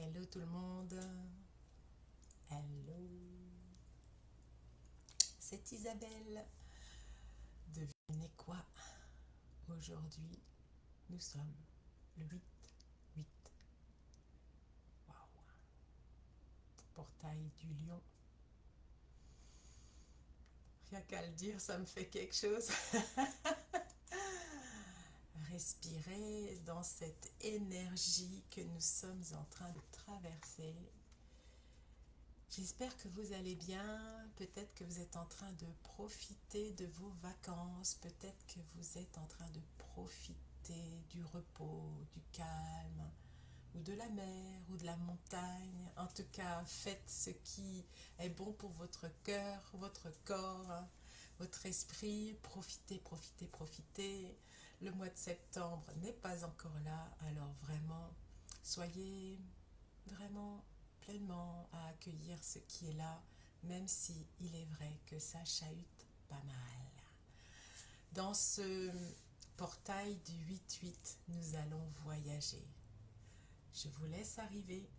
Hello tout le monde. Hello. C'est Isabelle. Devinez quoi? Aujourd'hui, nous sommes le 8-8. Waouh. Portail du lion. Rien qu'à le dire, ça me fait quelque chose. Respirez dans cette énergie que nous sommes en train de traverser. J'espère que vous allez bien, peut-être que vous êtes en train de profiter de vos vacances, peut-être que vous êtes en train de profiter du repos, du calme, ou de la mer, ou de la montagne. En tout cas, faites ce qui est bon pour votre cœur, votre corps, votre esprit. Profitez, profitez, profitez. Le mois de septembre n'est pas encore là, alors vraiment, soyez vraiment pleinement à accueillir ce qui est là, même si il est vrai que ça chahute pas mal. Dans ce portail du 8-8, nous allons voyager. Je vous laisse arriver.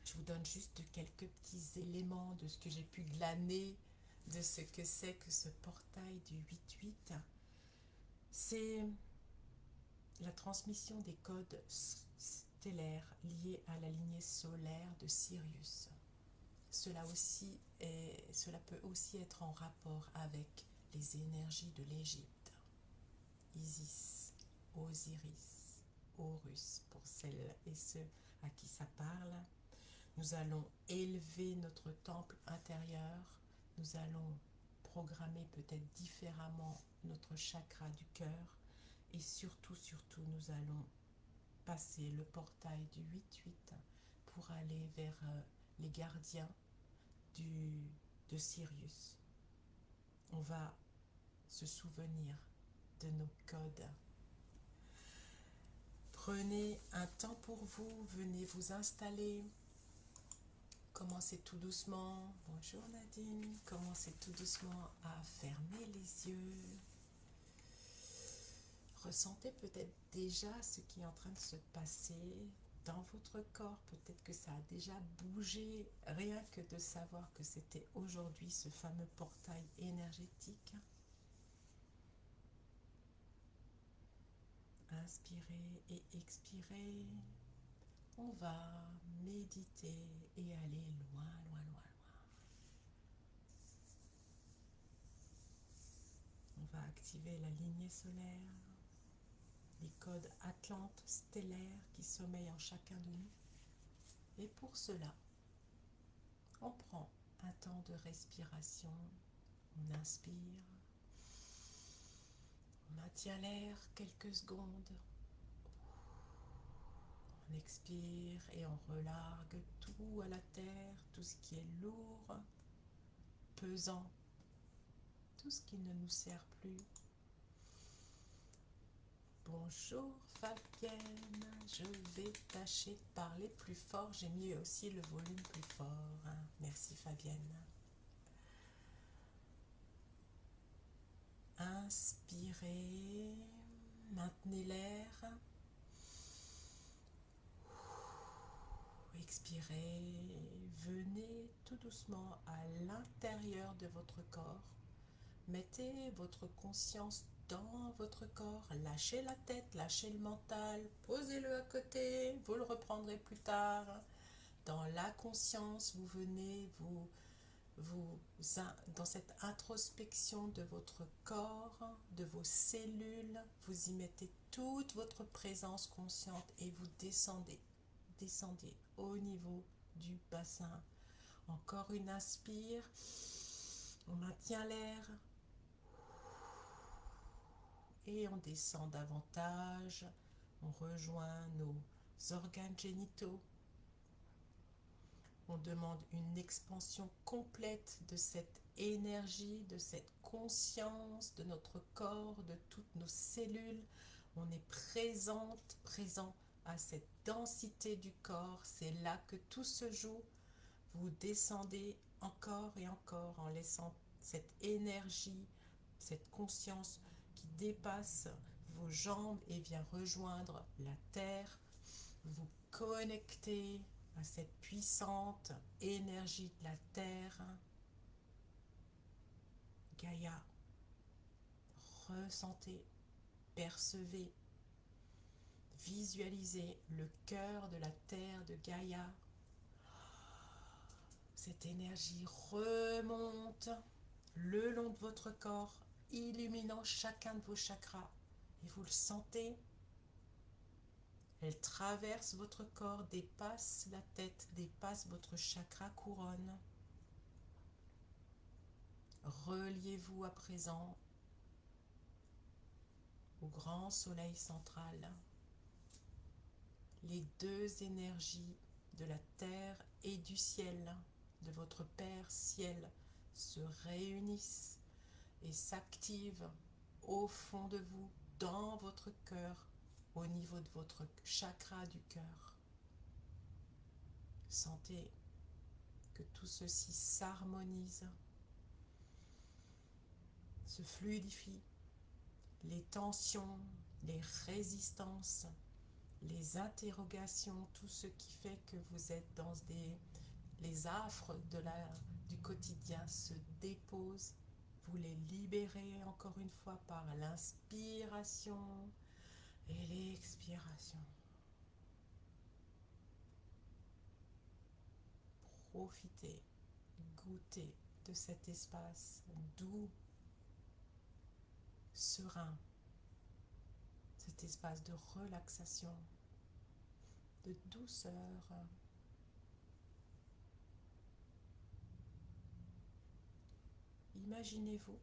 Je vous donne juste quelques petits éléments de ce que j'ai pu glaner de ce que c'est que ce portail du 8-8. C'est la transmission des codes stellaires liés à la lignée solaire de Sirius. Cela peut aussi être en rapport avec les énergies de l'Égypte. Isis, Osiris, Horus, pour celles et ceux à qui ça parle. Nous allons élever notre temple intérieur. Nous allons programmer peut-être différemment notre chakra du cœur. Et surtout, nous allons passer le portail du 8-8 pour aller vers les gardiens de Sirius. On va se souvenir de nos codes. Prenez un temps pour vous, venez vous installer. Commencez tout doucement. Bonjour Nadine. Commencez tout doucement à fermer les yeux. Ressentez peut-être déjà ce qui est en train de se passer dans votre corps. Peut-être que ça a déjà bougé, rien que de savoir que c'était aujourd'hui ce fameux portail énergétique. Inspirez et expirez. On va méditer et aller loin, loin, loin, loin. On va activer la lignée solaire, les codes atlantes stellaires qui sommeillent en chacun de nous. Et pour cela, on prend un temps de respiration. On inspire, on maintient l'air quelques secondes. On expire et on relargue tout à la terre, tout ce qui est lourd, pesant, tout ce qui ne nous sert plus. Bonjour Fabienne, je vais tâcher de parler plus fort, j'ai mis aussi le volume plus fort. Merci Fabienne. Inspirez, maintenez l'air. Expirez, venez tout doucement à l'intérieur de votre corps. Mettez votre conscience dans votre corps, lâchez la tête, lâchez le mental, posez-le à côté, vous le reprendrez plus tard. Dans la conscience, vous venez dans cette introspection de votre corps, de vos cellules, vous y mettez toute votre présence consciente et vous descendez au niveau du bassin. Encore une inspire, on maintient l'air et on descend davantage, on rejoint nos organes génitaux. On demande une expansion complète de cette énergie, de cette conscience, de notre corps, de toutes nos cellules. On est présent à cette densité du corps. C'est là que tout se joue. Vous descendez encore et encore en laissant cette énergie, cette conscience qui dépasse vos jambes et vient rejoindre la terre. Vous connecter à cette puissante énergie de la Terre, Gaïa. Ressentez, percevez, visualisez le cœur de la Terre de Gaïa. Cette énergie remonte le long de votre corps, illuminant chacun de vos chakras. Et vous le sentez. Elle traverse votre corps, dépasse la tête, dépasse votre chakra couronne. Reliez-vous à présent au grand soleil central. Les deux énergies de la terre et du ciel, de votre Père ciel, se réunissent et s'activent au fond de vous, dans votre cœur, au niveau de votre chakra du cœur. Sentez que tout ceci s'harmonise, se fluidifie. Les tensions, les résistances, les interrogations, tout ce qui fait que vous êtes dans les affres du quotidien se déposent. Vous les libérez encore une fois par l'inspiration et l'expiration. Profitez, goûtez de cet espace doux, serein, cet espace de relaxation, de douceur. Imaginez-vous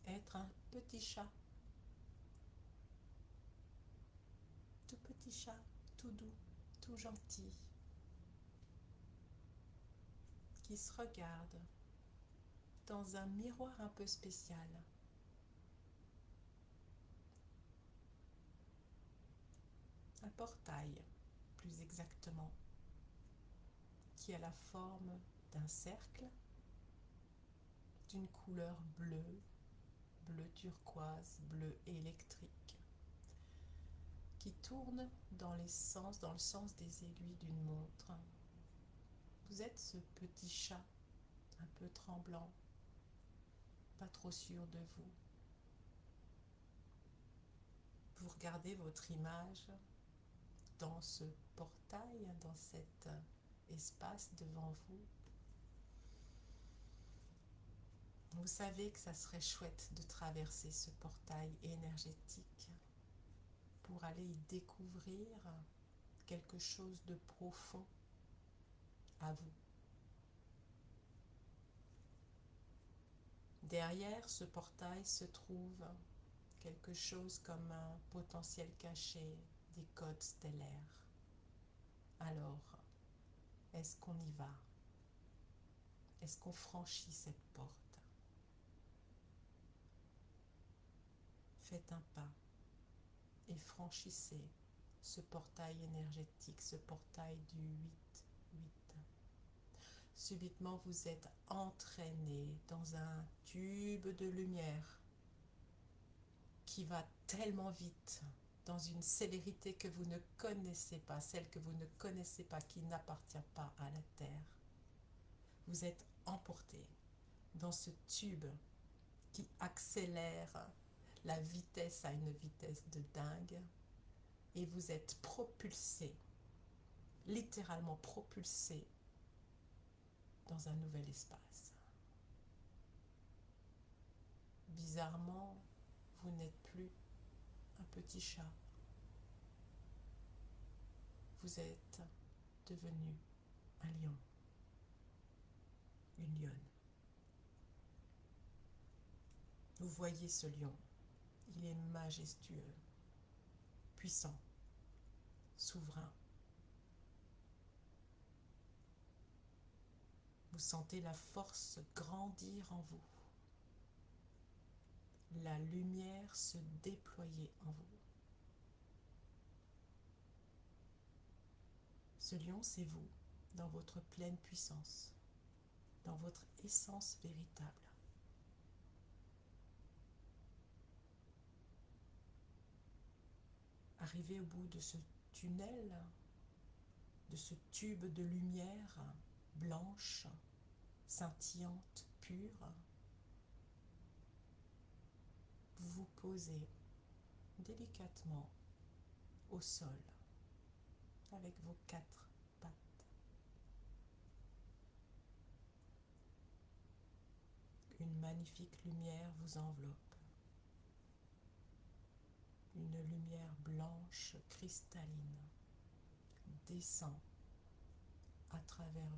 être un petit chat, tout petit chat, tout doux, tout gentil, qui se regarde dans un miroir un peu spécial. Un portail, plus exactement, qui a la forme d'un cercle, d'une couleur bleue, bleu turquoise, bleu électrique, qui tourne dans le sens des aiguilles d'une montre. Vous êtes ce petit chat, un peu tremblant, pas trop sûr de vous. Vous regardez votre image dans ce portail, dans cet espace devant vous. Vous savez que ça serait chouette de traverser ce portail énergétique pour aller y découvrir quelque chose de profond à vous. Derrière ce portail se trouve quelque chose comme un potentiel caché, des codes stellaires. Alors, est-ce qu'on y va? Est-ce qu'on franchit cette porte? Faites un pas et franchissez ce portail énergétique, ce portail du 8-8. Subitement, vous êtes entraîné dans un tube de lumière qui va tellement vite, dans une célérité que vous ne connaissez pas, celle que vous ne connaissez pas, qui n'appartient pas à la Terre. Vous êtes emporté dans ce tube qui accélère la vitesse à une vitesse de dingue et vous êtes propulsé, littéralement propulsé dans un nouvel espace. Bizarrement, vous n'êtes plus un petit chat. Vous êtes devenu un lion, une lionne. Vous voyez ce lion, il est majestueux, puissant, souverain. Vous sentez la force grandir en vous, la lumière se déployer en vous. Ce lion, c'est vous, dans votre pleine puissance, dans votre essence véritable. Arrivé au bout de ce tunnel, de ce tube de lumière blanche, scintillante, pure, vous vous posez délicatement au sol avec vos 4 pattes. Une magnifique lumière vous enveloppe. Une lumière blanche cristalline descend à travers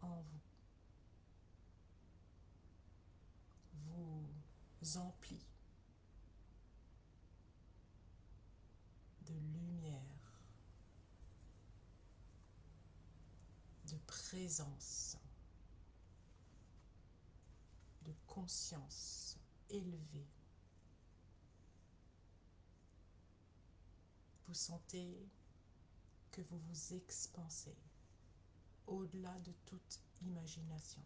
vous, en vous, vous emplit de lumière, de présence, de conscience élevée. Vous sentez que vous vous expansez au-delà de toute imagination.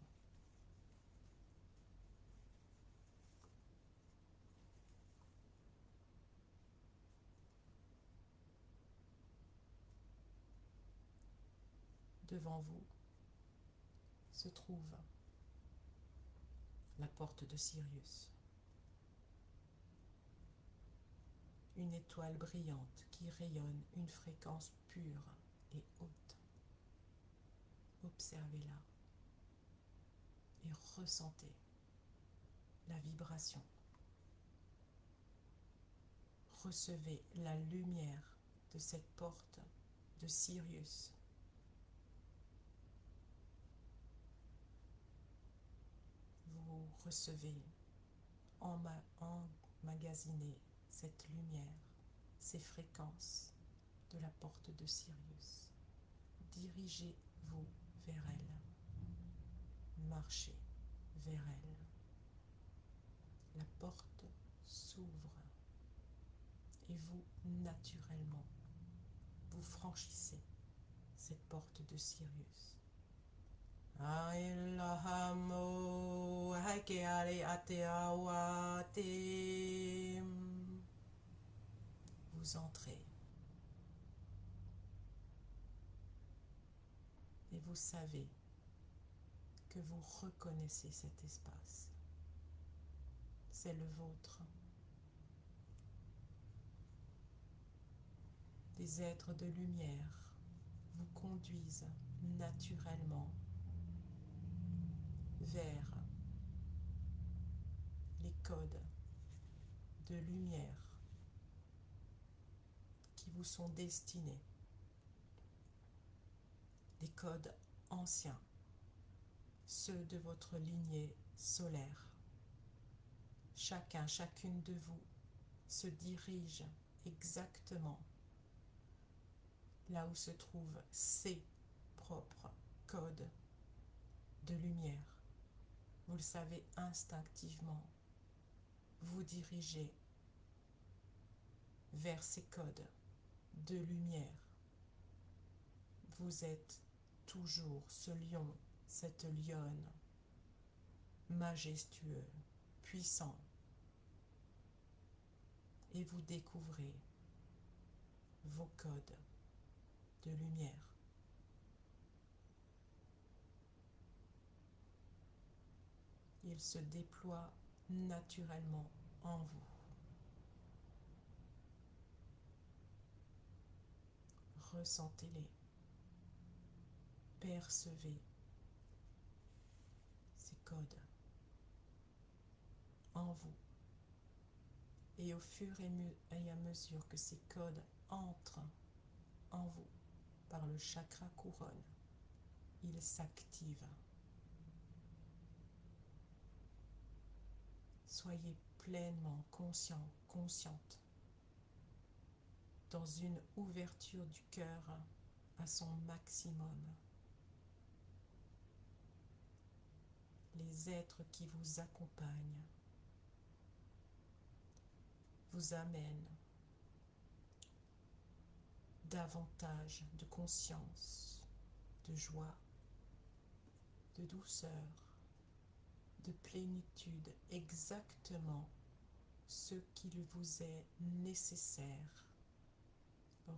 Devant vous se trouve la porte de Sirius, une étoile brillante qui rayonne une fréquence pure et haute. Observez-la et ressentez la vibration. Recevez la lumière de cette porte de Sirius. Vous recevez, emmagasinez cette lumière, ces fréquences de la porte de Sirius. Dirigez-vous vers elle. Marchez vers elle. La porte s'ouvre et vous, naturellement, vous franchissez cette porte de Sirius. Vous entrez et vous savez que vous reconnaissez cet espace. C'est le vôtre. Des êtres de lumière vous conduisent naturellement vers les codes de lumière qui vous sont destinés, des codes anciens, ceux de votre lignée solaire. Chacun, chacune de vous se dirige exactement là où se trouvent ses propres codes de lumière. Vous le savez instinctivement, vous dirigez vers ces codes de lumière. Vous êtes toujours ce lion, cette lionne, majestueux, puissant, et vous découvrez vos codes de lumière. Ils se déploient naturellement en vous. Ressentez-les, percevez ces codes en vous. Et au fur et à mesure que ces codes entrent en vous par le chakra couronne, ils s'activent. Soyez pleinement conscient, consciente, dans une ouverture du cœur à son maximum. Les êtres qui vous accompagnent vous amènent davantage de conscience, de joie, de douceur, de plénitude, exactement ce qu'il vous est nécessaire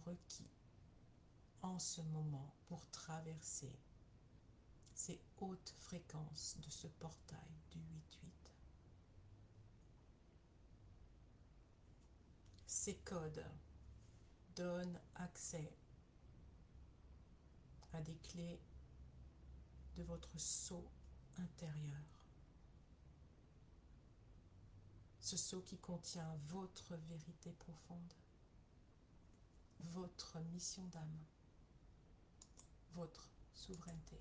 requis en ce moment pour traverser ces hautes fréquences de ce portail du 8-8. Ces codes donnent accès à des clés de votre sceau intérieur. Ce sceau qui contient votre vérité profonde, votre mission d'âme, votre souveraineté.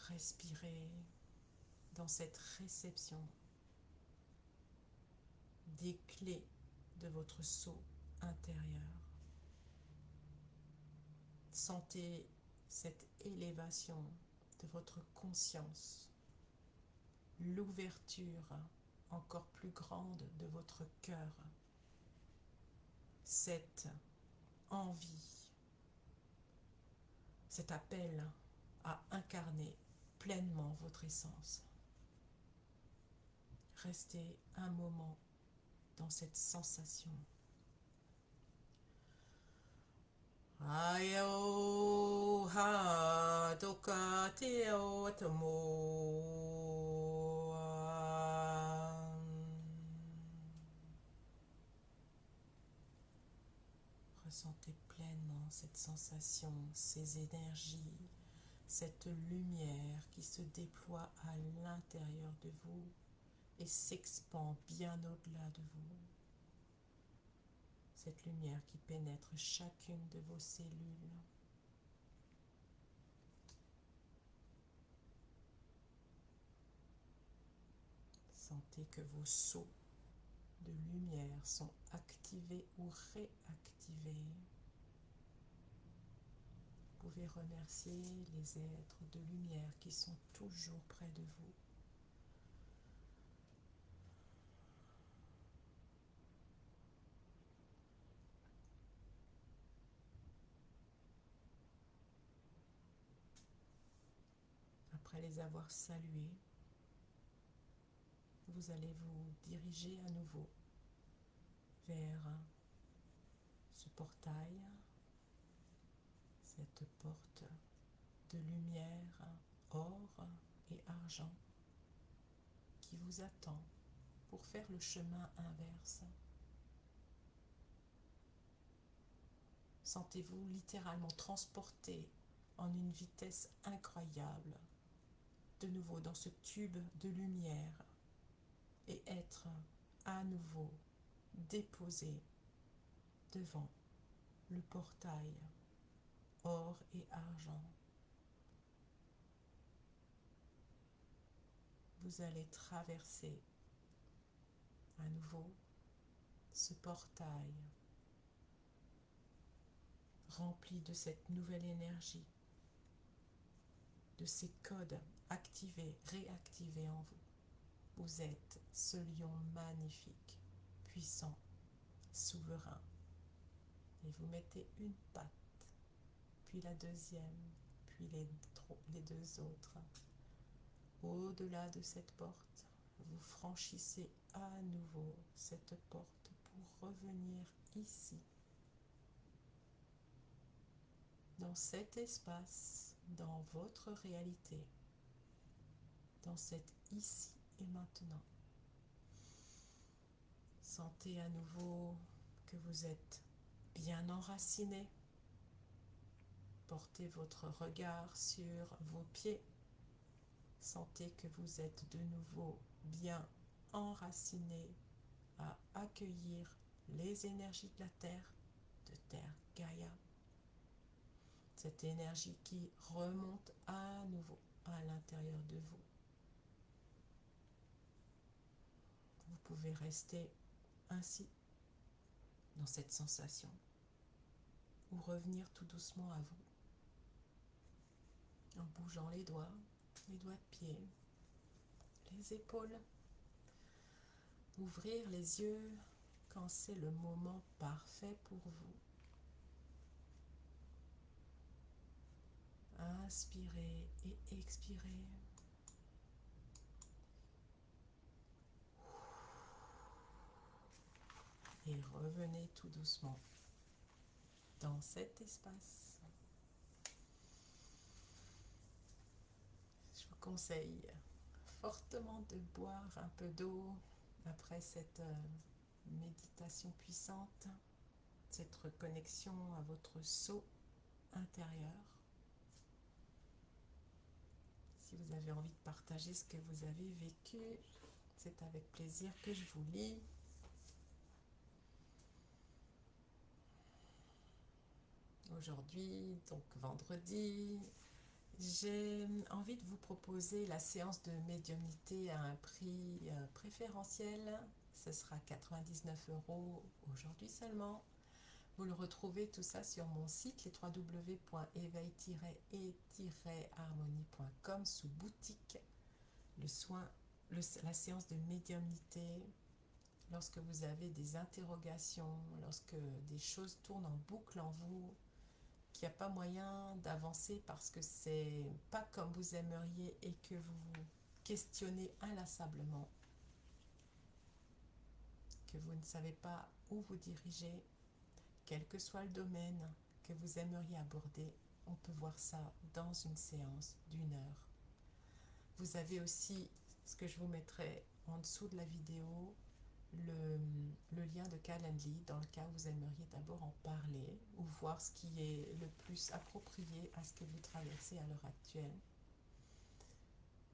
Respirez dans cette réception des clés de votre sceau intérieur. Sentez cette élévation de votre conscience, l'ouverture encore plus grande de votre cœur, cette envie, cet appel à incarner pleinement votre essence. Restez un moment dans cette sensation. Ayo ha doka te o tamo. Ressentez pleinement cette sensation, ces énergies, cette lumière qui se déploie à l'intérieur de vous et s'expand bien au-delà de vous. Cette lumière qui pénètre chacune de vos cellules. Sentez que vos sceaux de lumière sont activés ou réactivés. Vous pouvez remercier les êtres de lumière qui sont toujours près de vous. Après les avoir salués, vous allez vous diriger à nouveau vers ce portail, cette porte de lumière, or et argent qui vous attend pour faire le chemin inverse. Sentez-vous littéralement transporté en une vitesse incroyable, de nouveau dans ce tube de lumière, et être à nouveau déposé devant le portail or et argent. Vous allez traverser à nouveau ce portail rempli de cette nouvelle énergie, de ces codes activés, réactivés en vous. Vous êtes ce lion magnifique, puissant, souverain. Et vous mettez une patte, puis la deuxième, puis les deux autres. Au-delà de cette porte, vous franchissez à nouveau cette porte pour revenir ici, dans cet espace, dans votre réalité, dans cet ici et maintenant. Sentez à nouveau que vous êtes bien enraciné. Portez votre regard sur vos pieds. Sentez que vous êtes de nouveau bien enraciné à accueillir les énergies de la Terre, Gaïa. Cette énergie qui remonte à nouveau à l'intérieur de vous. Vous pouvez rester ainsi, dans cette sensation, ou revenir tout doucement à vous, en bougeant les doigts de pied, les épaules. Ouvrir les yeux quand c'est le moment parfait pour vous. Inspirez et expirez. et revenez tout doucement dans cet espace. Je vous conseille fortement de boire un peu d'eau après cette méditation puissante, cette reconnexion à votre sceau intérieur. Si vous avez envie de partager ce que vous avez vécu, c'est avec plaisir que je vous lis. Aujourd'hui, donc vendredi, j'ai envie de vous proposer la séance de médiumnité à un prix préférentiel. Ce sera 99 € aujourd'hui seulement. Vous le retrouvez tout ça sur mon site, les www.éveil-et-harmonie.com sous boutique, la séance de médiumnité. Lorsque vous avez des interrogations, lorsque des choses tournent en boucle en vous, qu'il n'y a pas moyen d'avancer parce que c'est pas comme vous aimeriez et que vous vous questionnez inlassablement, que vous ne savez pas où vous diriger, quel que soit le domaine que vous aimeriez aborder, on peut voir ça dans une séance d'1 heure. Vous avez aussi, ce que je vous mettrai en dessous de la vidéo, le lien de Calendly dans le cas où vous aimeriez d'abord en parler ou voir ce qui est le plus approprié à ce que vous traversez à l'heure actuelle.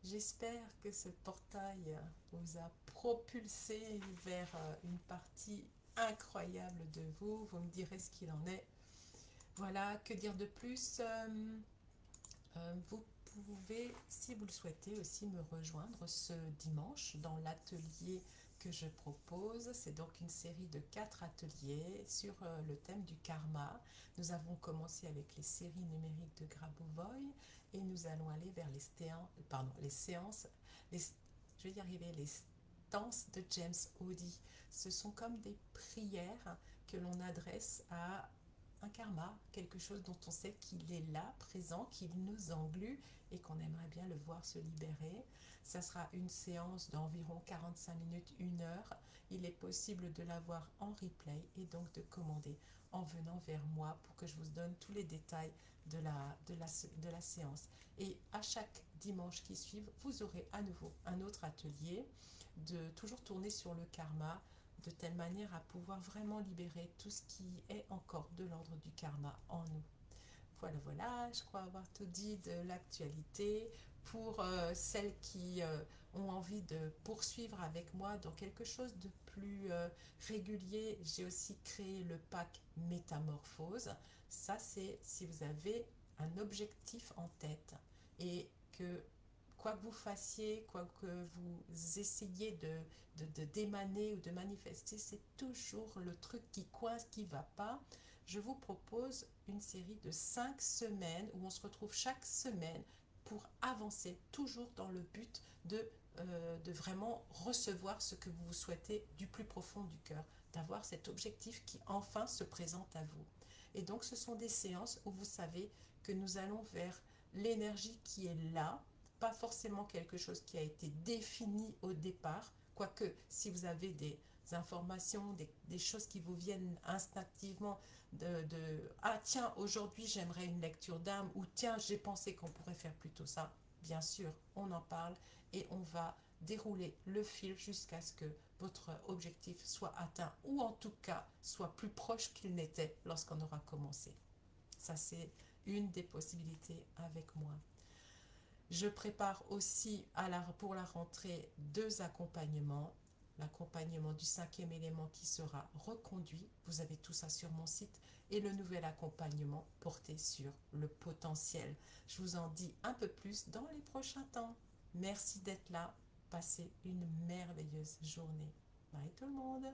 J'espère que ce portail vous a propulsé vers une partie incroyable de vous. Vous me direz ce qu'il en est. Voilà, que dire de plus? Vous pouvez, si vous le souhaitez, aussi me rejoindre ce dimanche dans l'atelier que je propose. C'est donc une série de 4 ateliers sur le thème du karma. Nous avons commencé avec les séries numériques de Grabovoi et nous allons aller vers les séances, je vais y arriver, les stances de James Oldie. Ce sont comme des prières que l'on adresse à un karma, quelque chose dont on sait qu'il est là, présent, qu'il nous englue et qu'on aimerait bien le voir se libérer. Ça sera une séance d'environ 45 minutes, 1 heure. Il est possible de la voir en replay et donc de commander en venant vers moi pour que je vous donne tous les détails de la séance. Et à chaque dimanche qui suit, vous aurez à nouveau un autre atelier de toujours tourner sur le karma, de telle manière à pouvoir vraiment libérer tout ce qui est encore de l'ordre du karma en nous. Voilà, je crois avoir tout dit de l'actualité. Pour celles qui ont envie de poursuivre avec moi dans quelque chose de plus régulier, j'ai aussi créé le pack Métamorphose. Ça, c'est si vous avez un objectif en tête et que quoi que vous fassiez, quoi que vous essayiez de démaner ou de manifester, c'est toujours le truc qui coince, qui ne va pas. Je vous propose une série de 5 semaines où on se retrouve chaque semaine pour avancer, toujours dans le but de vraiment recevoir ce que vous souhaitez du plus profond du cœur, d'avoir cet objectif qui enfin se présente à vous. Et donc ce sont des séances où vous savez que nous allons vers l'énergie qui est là, pas forcément quelque chose qui a été défini au départ, quoique si vous avez des informations, des choses qui vous viennent instinctivement ah tiens, aujourd'hui j'aimerais une lecture d'âme, ou tiens, j'ai pensé qu'on pourrait faire plutôt ça, bien sûr, on en parle et on va dérouler le fil jusqu'à ce que votre objectif soit atteint, ou en tout cas soit plus proche qu'il n'était lorsqu'on aura commencé. Ça, c'est une des possibilités avec moi. Je prépare aussi pour la rentrée 2 accompagnements. L'accompagnement du 5e élément qui sera reconduit, vous avez tout ça sur mon site, et le nouvel accompagnement porté sur le potentiel. Je vous en dis un peu plus dans les prochains temps. Merci d'être là, passez une merveilleuse journée. Bye tout le monde.